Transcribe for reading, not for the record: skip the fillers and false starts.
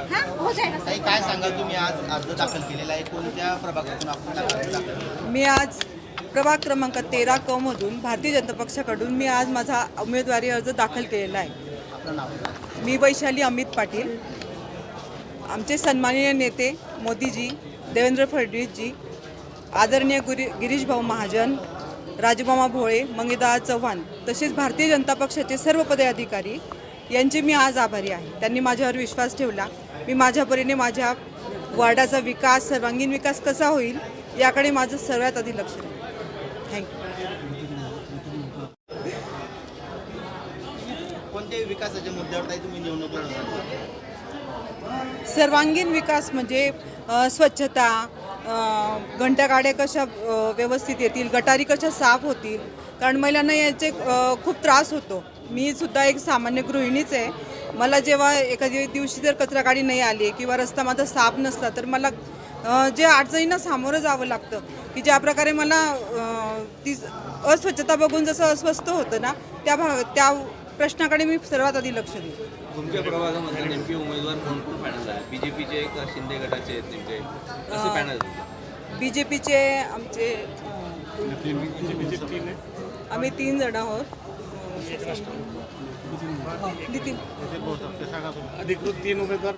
ताई, काय सांगाल तुम्ही आज अर्ज दाखल केलेला आहे, कोणत्या प्रभागातून आपण अर्ज दाखल केला? मी आज प्रभाग क्रमांक 13 क मधून भारतीय जनता पक्षाकडून मी आज माझा उमेदवारी अर्ज दाखल केलेला आहे. आपलं नाव? मी वैशाली अमित पाटील. आमचे सन्माननीय नेते मोदीजी, देवेंद्र फडणवीसजी, आदरणीय गिरीश भाऊ महाजन, राजमामा भोळे, मंगेदार चव्हाण तसेच भारतीय जनता पक्षाचे सर्व पदाधिकारी यांचे मी आज आभारी आहे. त्यांनी माझ्यावर विश्वास ठेवला. मी माझ्या परीने माझ्या वार्डाचा विकास, सर्वांगीण विकास कसा होईल याकडे माझं सर्वात आधी लक्ष आहे. थँक्यू. कोणत्या विकासाच्या मुद्द्यावर ताई तुम्ही निवडणूक लढवणार? सर्वांगीण विकास म्हणजे स्वच्छता, घंटागाड्या कशा व्यवस्थित येतील, गटारी कशा साफ होतील, कारण महिलांना याचे खूप त्रास होतो. मी सुद्धा एक सामान्य गृहिणीच आहे. मला जेव्हा एखाद्या दिवशी जर कचरा गाडी नाही आली किंवा रस्ता माझा साफ नसला तर मला जे अडचणींना सामोरं जावं लागतं, की ज्या प्रकारे मला ती अस्वच्छता बघून जसं अस्वस्थ होतं ना, त्या प्रश्नाकडे मी सर्वात आधी लक्ष देईन. तुमच्या प्रभागामध्ये नेमके उमेदवार कोण पॅनल झाले? बीजेपीचे का शिंदे गटाचे आहेत नेमके? कसे पॅनल? बीजेपीचे आमचे आम्ही 3 जण आहोत. नितीन अधिकृत 3 उमेदवार